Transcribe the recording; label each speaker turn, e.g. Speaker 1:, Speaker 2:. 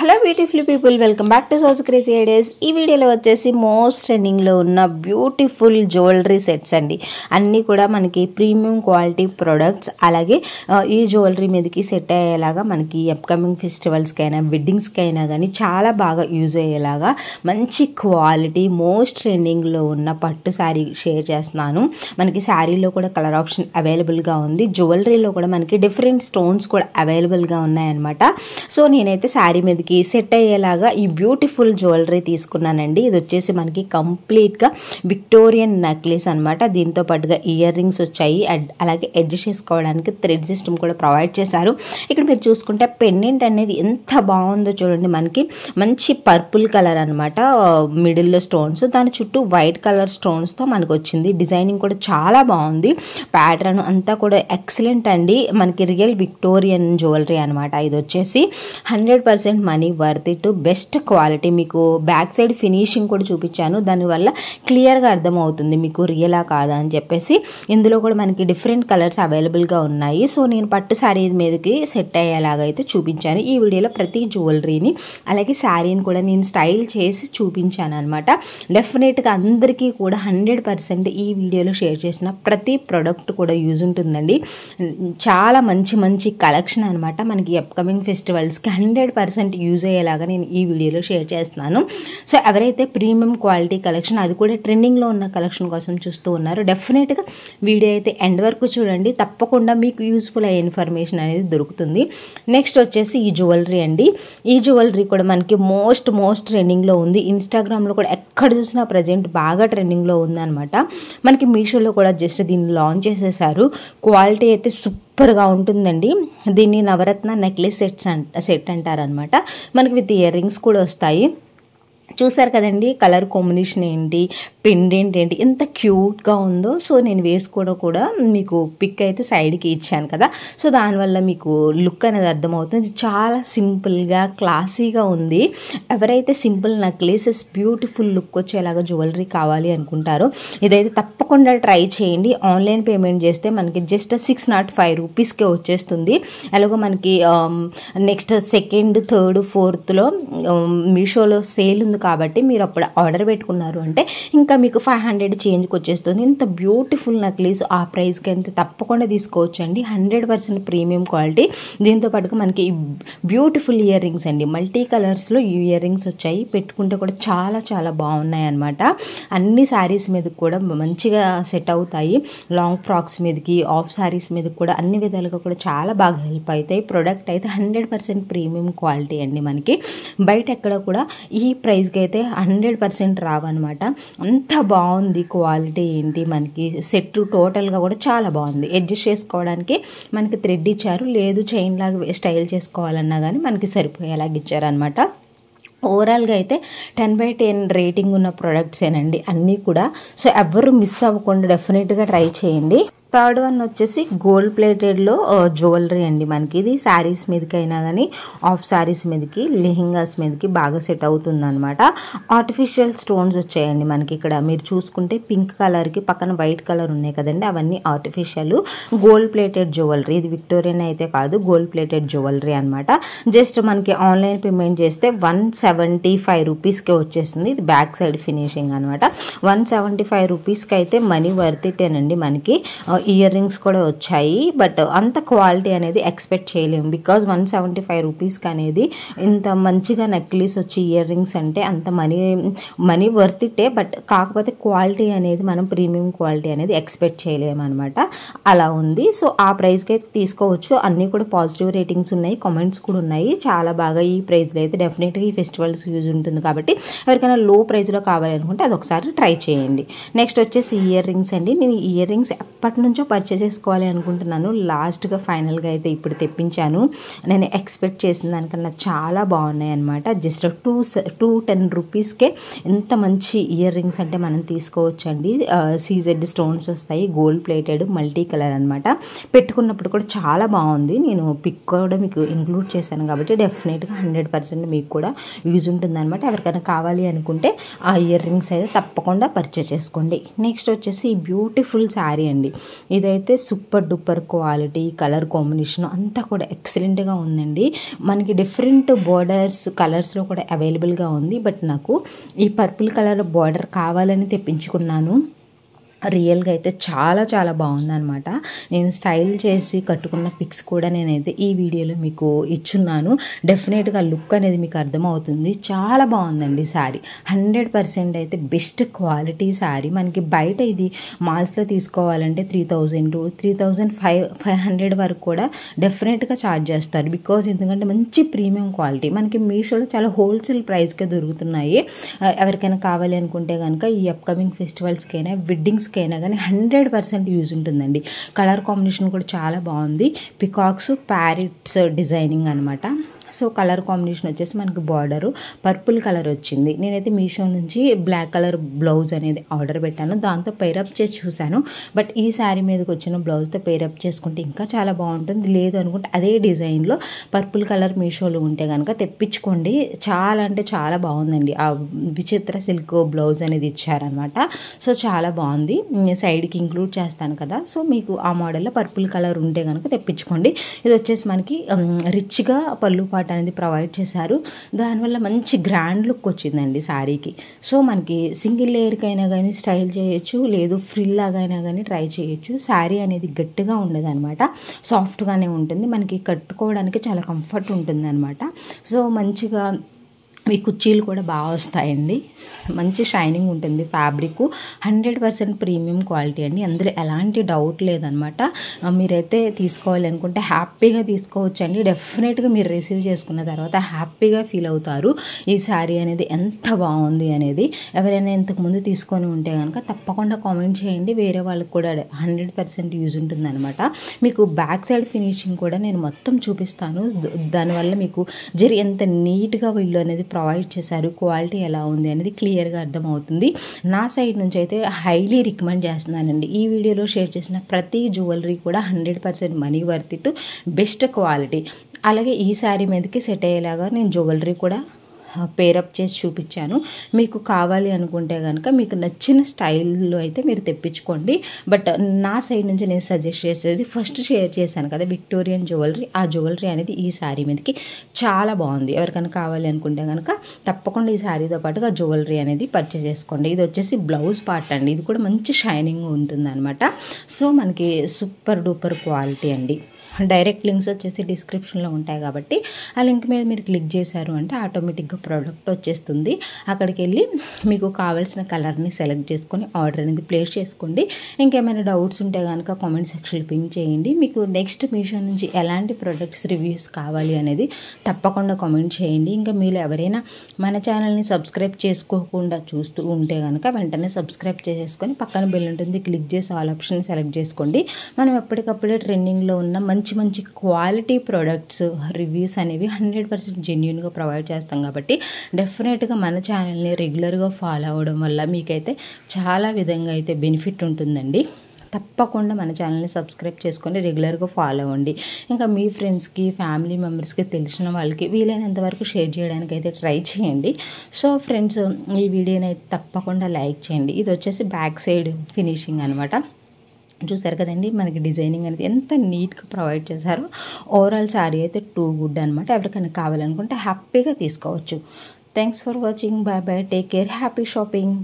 Speaker 1: Hello beautiful people, welcome back to సోస్ crazy ideas. ఈ వీడియోలో వచ్చేసి మోస్ట్ ట్రెండింగ్లో ఉన్న బ్యూటిఫుల్ జ్యువెలరీ సెట్స్ అండి. అన్నీ కూడా మనకి ప్రీమియం క్వాలిటీ ప్రొడక్ట్స్. అలాగే ఈ జ్యువెలరీ మీదకి సెట్ అయ్యేలాగా మనకి అప్కమింగ్ ఫెస్టివల్స్కైనా వెడ్డింగ్స్కైనా కానీ చాలా బాగా యూజ్ అయ్యేలాగా మంచి క్వాలిటీ మోస్ట్ ట్రెండింగ్లో ఉన్న పట్టు శారీ షేర్ చేస్తున్నాను. మనకి శారీలో కూడా కలర్ ఆప్షన్ అవైలబుల్గా ఉంది. జ్యువెలరీలో కూడా మనకి డిఫరెంట్ స్టోన్స్ కూడా అవైలబుల్గా ఉన్నాయన్నమాట. సో నేనైతే శారీ మీద సెట్ అయ్యేలాగా ఈ బ్యూటిఫుల్ జ్యువెలరీ తీసుకున్నానండి. ఇది వచ్చేసి మనకి కంప్లీట్గా విక్టోరియన్ నెక్లెస్ అనమాట. దీంతో పాటుగా ఇయర్ రింగ్స్ వచ్చాయి. అలాగే ఎడ్జ్ చేసుకోవడానికి థ్రెడ్ సిస్టమ్ కూడా ప్రొవైడ్ చేశారు. ఇక్కడ మీరు చూసుకుంటే పెండెంట్ అనేది ఎంత బాగుందో చూడండి. మనకి మంచి పర్పుల్ కలర్ అనమాట, మిడిల్లో స్టోన్స్, దాని చుట్టూ వైట్ కలర్ స్టోన్స్తో మనకు వచ్చింది. డిజైనింగ్ కూడా చాలా బాగుంది. ప్యాటర్న్ అంతా కూడా ఎక్సలెంట్ అండి. మనకి రియల్ విక్టోరియన్ జ్యువెలరీ అనమాట. ఇది వచ్చేసి 100% money worth it, best quality. మీకు బ్యాక్ సైడ్ ఫినిషింగ్ కూడా చూపించాను, దానివల్ల క్లియర్గా అర్థమవుతుంది మీకు రియలా కాదా అని చెప్పేసి. ఇందులో కూడా మనకి డిఫరెంట్ కలర్స్ అవైలబుల్గా ఉన్నాయి. సో నేను పట్టు శారీ మీదకి సెట్ అయ్యేలాగా అయితే చూపించాను. ఈ వీడియోలో ప్రతి జ్యువెలరీని అలాగే శారీని కూడా నేను స్టైల్ చేసి చూపించాను అనమాట. డెఫినెట్గా అందరికీ కూడా 100% ఈ వీడియోలో షేర్ చేసిన ప్రతి ప్రోడక్ట్ కూడా యూజ్ ఉంటుందండి. చాలా మంచి మంచి కలెక్షన్ అనమాట. మనకి అప్కమింగ్ ఫెస్టివల్స్కి 100% యూజ్ అయ్యేలాగా నేను ఈ వీడియోలో షేర్ చేస్తున్నాను. సో ఎవరైతే ప్రీమియం క్వాలిటీ కలెక్షన్, అది కూడా ట్రెండింగ్లో ఉన్న కలెక్షన్ కోసం చూస్తూ ఉన్నారో డెఫినెట్గా వీడియో అయితే ఎండ్ వరకు చూడండి. తప్పకుండా మీకు యూస్ఫుల్ అయ్యే ఇన్ఫర్మేషన్ అనేది దొరుకుతుంది. నెక్స్ట్ వచ్చేసి ఈ జ్యువెలరీ అండి. ఈ జ్యువెలరీ కూడా మనకి మోస్ట్ ట్రెండింగ్లో ఉంది. ఇన్స్టాగ్రామ్లో కూడా ఎక్కడ చూసినా ప్రజెంట్ బాగా ట్రెండింగ్లో ఉందన్నమాట. మనకి మీషోలో కూడా జస్ట్ దీన్ని లాంచ్ చేసేసారు. క్వాలిటీ అయితే సూపర్గా ఉంటుందండి. దీన్ని నవరత్న నెక్లెస్ సెట్ అంటారనమాట. మనకి విత్ ఇయర్ రింగ్స్ కూడా వస్తాయి. చూసారు కదండి కలర్ కాంబినేషన్ ఏంటి, పెండెంట్ ఏంటి, ఎంత క్యూట్గా ఉందో. సో నేను వేసుకోవడం కూడా మీకు పిక్ అయితే సైడ్కి ఇచ్చాను కదా. సో దానివల్ల మీకు లుక్ అనేది అర్థమవుతుంది. చాలా సింపుల్గా క్లాసీగా ఉంది. ఎవరైతే సింపుల్ నెక్లెసెస్ బ్యూటిఫుల్ లుక్ వచ్చేలాగా జ్యువెలరీ కావాలి అనుకుంటారో ఇదైతే తప్పకుండా ట్రై చేయండి. ఆన్లైన్ పేమెంట్ చేస్తే మనకి జస్ట్ 605 రూపీస్కే వచ్చేస్తుంది. అలాగే మనకి నెక్స్ట్ 2nd, 3rd, 4thలో మీషోలో సేల్ ఉంది కాబట్టి మీరు అప్పుడు ఆర్డర్ పెట్టుకున్నారు అంటే ఇంకా మీకు 500 చేంజ్కి వచ్చేస్తుంది. ఇంత బ్యూటిఫుల్ నెక్లెస్ ఆ ప్రైస్కి అయితే తప్పకుండా తీసుకోవచ్చండి. 100% ప్రీమియం క్వాలిటీ. దీంతో పాటుగా మనకి బ్యూటిఫుల్ ఇయర్ రింగ్స్ అండి. మల్టీ కలర్స్లో ఇయర్ రింగ్స్ వచ్చాయి. పెట్టుకుంటే కూడా చాలా బాగున్నాయి అనమాట. అన్ని శారీస్ మీదకి కూడా మంచిగా సెట్ అవుతాయి. లాంగ్ ఫ్రాక్స్ మీదకి, ఆఫ్ శారీస్ మీదకి కూడా అన్ని విధాలుగా కూడా చాలా బాగా హెల్ప్ అవుతాయి. ప్రోడక్ట్ అయితే 100% ప్రీమియం క్వాలిటీ అండి. మనకి బయట ఎక్కడ కూడా ఈ ప్రైస్కి అయితే 100% రావన్నమాట. అంత బాగుంది క్వాలిటీ ఏంటి. మనకి సెట్ టోటల్గా కూడా చాలా బాగుంది. అడ్జస్ట్ చేసుకోవడానికి మనకి థ్రెడ్ ఇచ్చారు. లేదు చైన్ లాగా స్టైల్ చేసుకోవాలన్నా కానీ మనకి సరిపోయేలాగా ఇచ్చారనమాట. ఓవరాల్గా అయితే 10/10 రేటింగ్ ఉన్న ప్రొడక్ట్సేనండి అన్నీ కూడా. సో ఎవరు మిస్ అవ్వకుండా డెఫినెట్గా ట్రై చేయండి. థర్డ్ వన్ వచ్చేసి గోల్డ్ ప్లేటెడ్లో జ్యువెలరీ అండి. మనకి ఇది శారీస్ మీదకైనా కానీ ఆఫ్ శారీస్ మీదకి, లెహెంగాస్ మీదకి బాగా సెట్ అవుతుంది అనమాట. ఆర్టిఫిషియల్ స్టోన్స్ వచ్చాయండి మనకి. ఇక్కడ మీరు చూసుకుంటే పింక్ కలర్కి పక్కన వైట్ కలర్ ఉన్నాయి కదండి, అవన్నీ ఆర్టిఫిషియల్ గోల్డ్ ప్లేటెడ్ జ్యువెలరీ. ఇది విక్టోరియన్ అయితే కాదు, గోల్డ్ ప్లేటెడ్ జ్యువెలరీ అనమాట. జస్ట్ మనకి ఆన్లైన్ పేమెంట్ చేస్తే 175 రూపీస్కే వచ్చేస్తుంది. ఇది బ్యాక్ సైడ్ ఫినిషింగ్ అనమాట. 175 రూపీస్కి అయితే మనీ వర్త్ ఇటేనండి. మనకి ఇయర్ రింగ్స్ కూడా వచ్చాయి. బట్ అంత క్వాలిటీ అనేది ఎక్స్పెక్ట్ చేయలేము. బికాజ్ 175 రూపీస్కి అనేది ఇంత మంచిగా నెక్లెస్ వచ్చి ఇయర్ రింగ్స్ అంటే అంత మనీ వర్త్ ఇట్టే. బట్ కాకపోతే క్వాలిటీ అనేది మనం ప్రీమియం క్వాలిటీ అనేది ఎక్స్పెక్ట్ చేయలేము అనమాట. అలా ఉంది. సో ఆ ప్రైస్కి అయితే తీసుకోవచ్చు. అన్నీ కూడా పాజిటివ్ రేటింగ్స్ ఉన్నాయి, కామెంట్స్ కూడా ఉన్నాయి. చాలా బాగా ఈ ప్రైస్లో అయితే డెఫినెట్గా ఈ ఫెస్టివల్స్ యూజ్ ఉంటుంది కాబట్టి ఎవరికైనా లో ప్రైస్లో కావాలనుకుంటే అది ఒకసారి ట్రై చేయండి. నెక్స్ట్ వచ్చేసి ఇయర్ రింగ్స్ అండి. నేను ఇయర్ రింగ్స్ ఎప్పటి నుంచో పర్చేస్ చేసుకోవాలి అనుకుంటున్నాను. లాస్ట్గా ఫైనల్గా అయితే ఇప్పుడు తెప్పించాను. నేను ఎక్స్పెక్ట్ చేసిన దానికన్నా చాలా బాగున్నాయి అనమాట. జస్ట్ 210 రూపీస్కే ఎంత మంచి ఇయర్ రింగ్స్ అంటే మనం తీసుకోవచ్చు అండి. CZ స్టోన్స్ వస్తాయి, గోల్డ్ ప్లేటెడ్, మల్టీ కలర్ అనమాట. పెట్టుకున్నప్పుడు కూడా చాలా బాగుంది. నేను పిక్ కూడా మీకు ఇంక్లూడ్ చేశాను కాబట్టి డెఫినెట్గా 100% మీకు కూడా యూజ్ ఉంటుంది అనమాట. ఎవరికైనా కావాలి అనుకుంటే ఆ ఇయర్ రింగ్స్ అయితే తప్పకుండా పర్చేస్ చేసుకోండి. నెక్స్ట్ వచ్చేసి బ్యూటిఫుల్ శారీ అండి. ఇదైతే super duper quality, colour combination అంతా కూడా ఎక్సలెంట్గా ఉందండి. మనకి డిఫరెంట్ బోర్డర్స్ కలర్స్లో కూడా అవైలబుల్గా ఉంది. బట్ నాకు ఈ పర్పుల్ కలర్ బార్డర్ కావాలని తెప్పించుకున్నాను. రియల్గా అయితే చాలా చాలా బాగుందనమాట. నేను స్టైల్ చేసి కట్టుకున్న పిక్స్ కూడా నేనైతే ఈ వీడియోలో మీకు ఇచ్చున్నాను. డెఫినెట్గా లుక్ అనేది మీకు అర్థమవుతుంది. చాలా బాగుందండి శారీ. 100% అయితే బెస్ట్ క్వాలిటీ శారీ. మనకి బయట ఇది మాల్స్లో తీసుకోవాలంటే 3000 to 3500 వరకు కూడా డెఫినెట్గా ఛార్జ్ చేస్తారు. బికాజ్ ఎందుకంటే మంచి ప్రీమియం క్వాలిటీ. మనకి మీషోలో చాలా హోల్సేల్ ప్రైస్కే దొరుకుతున్నాయి. ఎవరికైనా కావాలి అనుకుంటే కనుక ఈ అప్కమింగ్ ఫెస్టివల్స్కైనా వెడ్డింగ్స్ అయినా కానీ 100% యూజ్ ఉంటుందండి. కలర్ కాంబినేషన్ కూడా చాలా బాగుంది. పికాక్స్, ప్యారెట్స్ డిజైనింగ్ అనమాట. సో కలర్ కాంబినేషన్ వచ్చేసి మనకి బార్డరు పర్పుల్ కలర్ వచ్చింది. నేనైతే మీషో నుంచి బ్లాక్ కలర్ బ్లౌజ్ అనేది ఆర్డర్ పెట్టాను. దాంతో పేరప్ చేసి చూశాను. బట్ ఈ శారీ మీదకి వచ్చిన బ్లౌజ్తో పేరప్ చేసుకుంటే ఇంకా చాలా బాగుంటుంది. లేదు అనుకుంటే అదే డిజైన్లో పర్పుల్ కలర్ మీషోలో ఉంటే కనుక తెప్పించుకోండి. చాలా అంటే చాలా బాగుందండి. ఆ విచిత్ర సిల్క్ బ్లౌజ్ అనేది ఇచ్చారనమాట. సో చాలా బాగుంది. సైడ్కి ఇంక్లూడ్ చేస్తాను కదా. సో మీకు ఆ మోడల్లో పర్పుల్ కలర్ ఉంటే కనుక తెప్పించుకోండి. ఇది వచ్చేసి మనకి రిచ్గా పళ్ళు అనేది ప్రొవైడ్ చేశారు. దానివల్ల మంచి గ్రాండ్ లుక్ వచ్చిందండి శారీకి. సో మనకి సింగిల్ లేయర్కి అయినా కానీ స్టైల్ చేయొచ్చు, లేదు ఫ్రిల్ లాగా అయినా కానీ ట్రై చేయొచ్చు. శారీ అనేది గట్టిగా ఉండదు అనమాట, సాఫ్ట్గానే ఉంటుంది. మనకి కట్టుకోవడానికి చాలా కంఫర్ట్ ఉంటుంది అనమాట. సో మంచిగా ఈ కుర్చీలు కూడా బాగా వస్తాయండి. మంచి షైనింగ్ ఉంటుంది. ఫ్యాబ్రిక్ 100% ప్రీమియం క్వాలిటీ అండి. అందులో ఎలాంటి డౌట్ లేదనమాట. మీరైతే తీసుకోవాలి అనుకుంటే హ్యాపీగా తీసుకోవచ్చండి. డెఫినెట్గా మీరు రిసీవ్ చేసుకున్న తర్వాత హ్యాపీగా ఫీల్ అవుతారు. ఈ శారీ అనేది ఎంత బాగుంది అనేది. ఎవరైనా ఇంతకుముందు తీసుకొని ఉంటే కనుక తప్పకుండా కామెంట్ చేయండి. వేరే వాళ్ళకి కూడా 100% యూజ్ ఉంటుంది అనమాట. మీకు బ్యాక్ సైడ్ ఫినిషింగ్ కూడా నేను మొత్తం చూపిస్తాను. దానివల్ల మీకు ఎంత నీట్గా వీళ్ళు అనేది ప్రొవైడ్ చేశారు, క్వాలిటీ ఎలా ఉంది అనేది క్లియర్గా అర్థమవుతుంది. నా సైడ్ నుంచి అయితే హైలీ రికమెండ్ చేస్తున్నానండి. ఈ వీడియోలో షేర్ చేసిన ప్రతి జ్యువెలరీ కూడా 100% money worth it, best quality. అలాగే ఈ శారీ మీదకి సెట్ అయ్యేలాగా నేను జ్యువెలరీ కూడా పేరప్ చేసి చూపించాను. మీకు కావాలి అనుకుంటే కనుక మీకు నచ్చిన స్టైల్లో అయితే మీరు తెప్పించుకోండి. బట్ నా సైడ్ నుంచి నేను సజెస్ట్ చేసేది ఫస్ట్ షేర్ చేశాను కదా విక్టోరియన్ జ్యువెలరీ, ఆ జ్యువెలరీ అనేది ఈ శారీ మీదకి చాలా బాగుంది. ఎవరికైనా కావాలి అనుకుంటే కనుక తప్పకుండా ఈ శారీతో పాటుగా జ్యువెలరీ అనేది పర్చేస్ చేసుకోండి. ఇది వచ్చేసి బ్లౌజ్ పార్ట్ అండి. ఇది కూడా మంచి షైనింగ్ ఉంటుంది అనమాట. సో మనకి సూపర్ డూపర్ క్వాలిటీ అండి. డైరెక్ట్ లింక్స్ వచ్చేసి డిస్క్రిప్షన్లో ఉంటాయి కాబట్టి ఆ లింక్ మీద మీరు క్లిక్ చేశారు అంటే ఆటోమేటిక్గా ప్రోడక్ట్ వచ్చేస్తుంది. అక్కడికి వెళ్ళి మీకు కావాల్సిన కలర్ని సెలెక్ట్ చేసుకొని ఆర్డర్ అనేది ప్లేస్ చేసుకోండి. ఇంకేమైనా డౌట్స్ ఉంటే కనుక కామెంట్ సెక్షన్లో పింక్ చేయండి. మీకు నెక్స్ట్ మీషో నుంచి ఎలాంటి ప్రొడక్ట్స్ రివ్యూస్ కావాలి అనేది తప్పకుండా కామెంట్ చేయండి. ఇంకా మీరు ఎవరైనా మన ఛానల్ని సబ్స్క్రైబ్ చేసుకోకుండా చూస్తూ ఉంటే కనుక వెంటనే సబ్స్క్రైబ్ చేసేసుకొని పక్కన బెల్ ఉంటుంది, క్లిక్ చేసి ఆల్ ఆప్షన్ సెలెక్ట్ చేసుకోండి. మనం ఎప్పటికప్పుడే ట్రెండింగ్లో ఉన్న మంచి క్వాలిటీ ప్రోడక్ట్స్ రివ్యూస్ అనేవి 100% జెన్యూన్గా ప్రొవైడ్ చేస్తాం కాబట్టి డెఫినెట్గా మన ఛానల్ని రెగ్యులర్గా ఫాలో అవ్వడం వల్ల మీకైతే చాలా విధంగా అయితే బెనిఫిట్ ఉంటుందండి. తప్పకుండా మన ఛానల్ని సబ్స్క్రైబ్ చేసుకొని రెగ్యులర్గా ఫాలో అవ్వండి. ఇంకా మీ ఫ్రెండ్స్కి, ఫ్యామిలీ మెంబర్స్కి, తెలిసిన వాళ్ళకి వీలైనంత వరకు షేర్ చేయడానికి అయితే ట్రై చేయండి. సో ఫ్రెండ్స్, ఈ వీడియోని అయితే తప్పకుండా లైక్ చేయండి. ఇది వచ్చేసి బ్యాక్ సైడ్ ఫినిషింగ్ అనమాట. చూసారు కదండి మనకి డిజైనింగ్ అనేది ఎంత నీట్గా ప్రొవైడ్ చేశారో. ఓవరాల్ శారీ అయితే టూ గుడ్ అనమాట. ఎవరికైనా కావాలనుకుంటే హ్యాపీగా తీసుకోవచ్చు. Thanks for watching. Bye bye. Take care. Happy shopping.